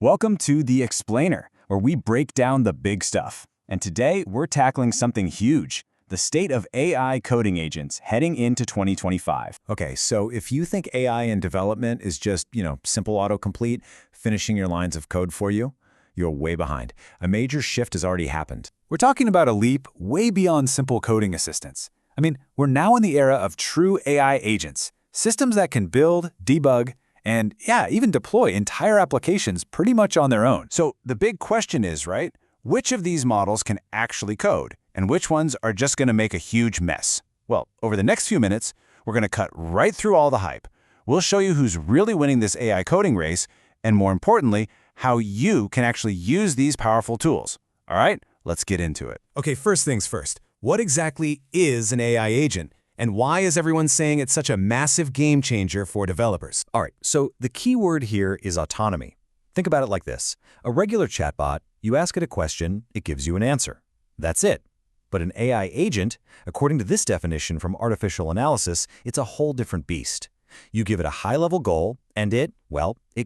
Welcome to The Explainer, where we break down the big stuff. And today, we're tackling something huge, the state of AI coding agents heading into 2025. Okay, so if you think AI in development is just, simple autocomplete, finishing your lines of code for you, you're way behind. A major shift has already happened. We're talking about a leap way beyond simple coding assistance. We're now in the era of true AI agents, systems that can build, debug, and even deploy entire applications pretty much on their own. So the big question is, right? Which of these models can actually code, and which ones are just going to make a huge mess? Well, over the next few minutes, we're going to cut right through all the hype. We'll show you who's really winning this AI coding race, and more importantly, how you can actually use these powerful tools. All right, let's get into it. Okay, first things first. What exactly is an AI agent? And why is everyone saying it's such a massive game changer for developers? All right, so the key word here is autonomy. Think about it like this. A regular chatbot, you ask it a question, it gives you an answer. That's it. But an AI agent, according to this definition from artificial analysis, it's a whole different beast. You give it a high-level goal, and it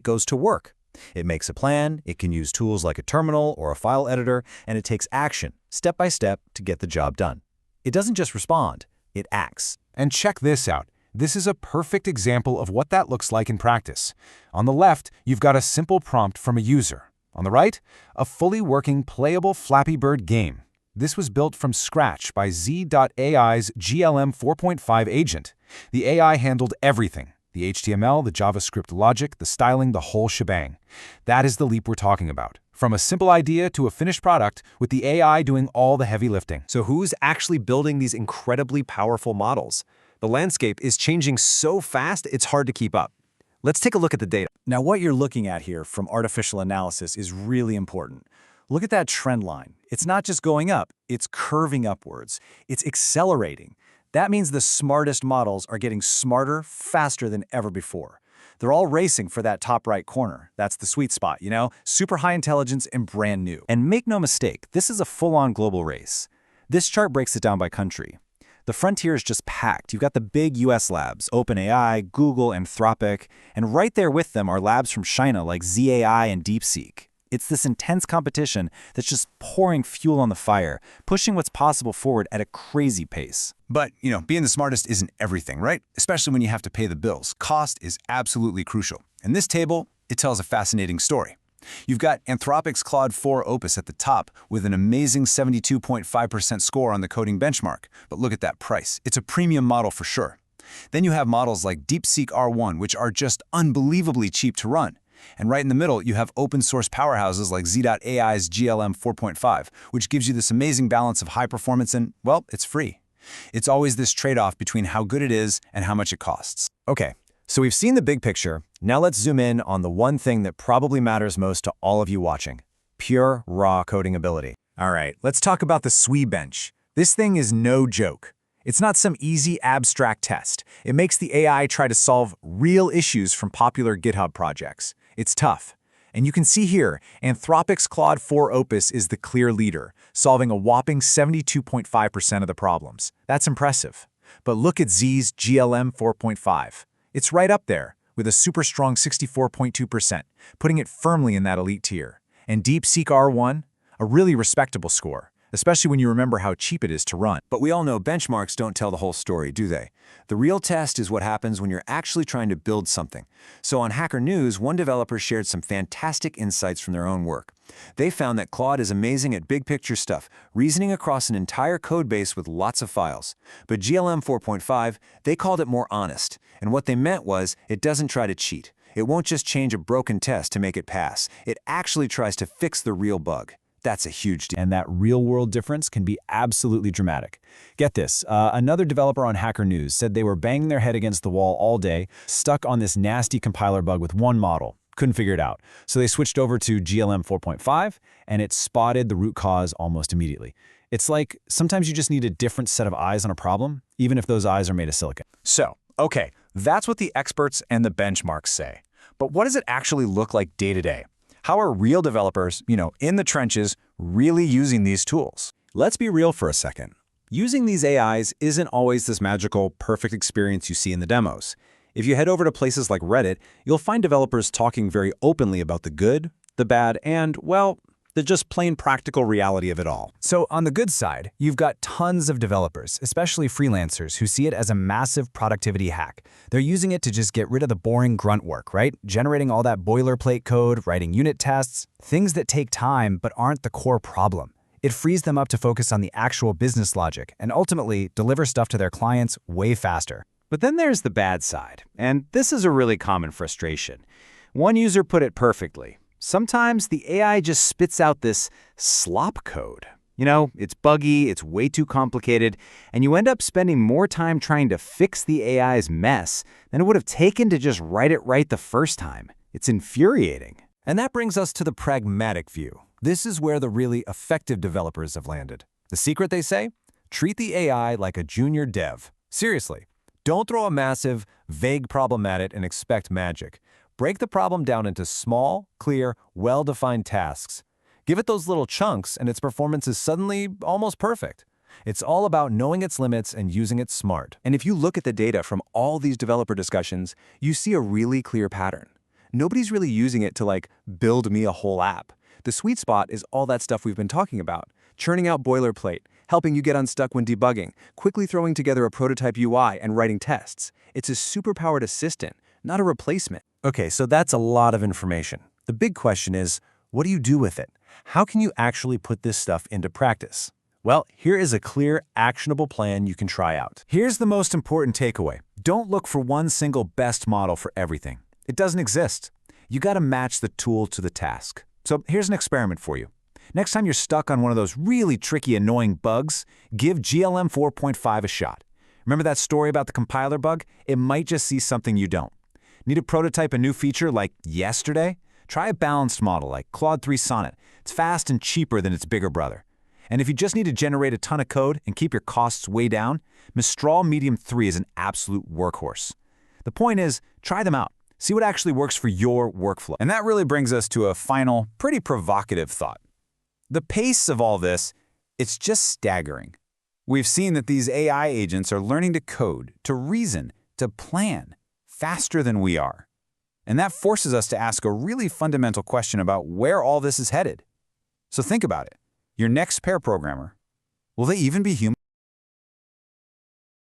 goes to work. It makes a plan, it can use tools like a terminal or a file editor, and it takes action, step by step, to get the job done. It doesn't just respond. It acts. And check this out. This is a perfect example of what that looks like in practice. On the left, you've got a simple prompt from a user. On the right, a fully working, playable Flappy Bird game. This was built from scratch by Z.AI's GLM 4.5 agent. The AI handled everything. The HTML, the JavaScript logic, the styling, the whole shebang. That is the leap we're talking about. From a simple idea to a finished product, with the AI doing all the heavy lifting. So who's actually building these incredibly powerful models? The landscape is changing so fast, it's hard to keep up. Let's take a look at the data. Now, what you're looking at here from artificial analysis is really important. Look at that trend line. It's not just going up, it's curving upwards. It's accelerating. That means the smartest models are getting smarter faster than ever before. They're all racing for that top right corner. That's the sweet spot, super high intelligence and brand new. And make no mistake, this is a full-on global race. This chart breaks it down by country. The frontier is just packed. You've got the big US labs, OpenAI, Google, Anthropic, and right there with them are labs from China like ZAI and DeepSeek. It's this intense competition that's just pouring fuel on the fire, pushing what's possible forward at a crazy pace. But, being the smartest isn't everything, right? Especially when you have to pay the bills. Cost is absolutely crucial. And this table, it tells a fascinating story. You've got Anthropic's Claude 4 Opus at the top with an amazing 72.5% score on the coding benchmark. But look at that price. It's a premium model for sure. Then you have models like DeepSeek R1, which are just unbelievably cheap to run. And right in the middle, you have open source powerhouses like Z.AI's GLM 4.5, which gives you this amazing balance of high performance and, it's free. It's always this trade-off between how good it is and how much it costs. Okay, so we've seen the big picture. Now let's zoom in on the one thing that probably matters most to all of you watching: pure, raw coding ability. All right, let's talk about the SWE bench. This thing is no joke. It's not some easy abstract test. It makes the AI try to solve real issues from popular GitHub projects. It's tough. And you can see here, Anthropic's Claude 4 Opus is the clear leader, solving a whopping 72.5% of the problems. That's impressive. But look at Z's GLM 4.5. It's right up there, with a super strong 64.2%, putting it firmly in that elite tier. And DeepSeek R1, a really respectable score, especially when you remember how cheap it is to run. But we all know benchmarks don't tell the whole story, do they? The real test is what happens when you're actually trying to build something. So on Hacker News, one developer shared some fantastic insights from their own work. They found that Claude is amazing at big picture stuff, reasoning across an entire code base with lots of files. But GLM 4.5, they called it more honest. And what they meant was, it doesn't try to cheat. It won't just change a broken test to make it pass. It actually tries to fix the real bug. That's a huge deal. And that real-world difference can be absolutely dramatic. Get this, another developer on Hacker News said they were banging their head against the wall all day, stuck on this nasty compiler bug with one model. Couldn't figure it out. So they switched over to GLM 4.5, and it spotted the root cause almost immediately. It's like sometimes you just need a different set of eyes on a problem, even if those eyes are made of silicon. So, okay, that's what the experts and the benchmarks say. But what does it actually look like day to day? How are real developers, in the trenches, really using these tools? Let's be real for a second. Using these AIs isn't always this magical, perfect experience you see in the demos. If you head over to places like Reddit, you'll find developers talking very openly about the good, the bad, and, well, the just plain practical reality of it all. So on the good side, you've got tons of developers, especially freelancers, who see it as a massive productivity hack. They're using it to just get rid of the boring grunt work, right? Generating all that boilerplate code, writing unit tests, things that take time but aren't the core problem. It frees them up to focus on the actual business logic and ultimately deliver stuff to their clients way faster. But then there's the bad side, and this is a really common frustration. One user put it perfectly. Sometimes the AI just spits out this slop code. You know, it's buggy, it's way too complicated, and you end up spending more time trying to fix the AI's mess than it would have taken to just write it right the first time. It's infuriating. And that brings us to the pragmatic view. This is where the really effective developers have landed. The secret, they say? Treat the AI like a junior dev. Seriously, don't throw a massive, vague problem at it and expect magic. Break the problem down into small, clear, well-defined tasks. Give it those little chunks and its performance is suddenly almost perfect. It's all about knowing its limits and using it smart. And if you look at the data from all these developer discussions, you see a really clear pattern. Nobody's really using it to, build me a whole app. The sweet spot is all that stuff we've been talking about. Churning out boilerplate, helping you get unstuck when debugging, quickly throwing together a prototype UI and writing tests. It's a superpowered assistant, not a replacement. Okay, so that's a lot of information. The big question is, what do you do with it? How can you actually put this stuff into practice? Well, here is a clear, actionable plan you can try out. Here's the most important takeaway. Don't look for one single best model for everything. It doesn't exist. You got to match the tool to the task. So here's an experiment for you. Next time you're stuck on one of those really tricky, annoying bugs, give GLM 4.5 a shot. Remember that story about the compiler bug? It might just see something you don't. Need to prototype a new feature like yesterday? Try a balanced model like Claude 3 Sonnet. It's fast and cheaper than its bigger brother. And if you just need to generate a ton of code and keep your costs way down, Mistral Medium 3 is an absolute workhorse. The point is, try them out. See what actually works for your workflow. And that really brings us to a final, pretty provocative thought. The pace of all this, it's just staggering. We've seen that these AI agents are learning to code, to reason, to plan faster than we are. And that forces us to ask a really fundamental question about where all this is headed. So think about it. Your next pair programmer, will they even be human?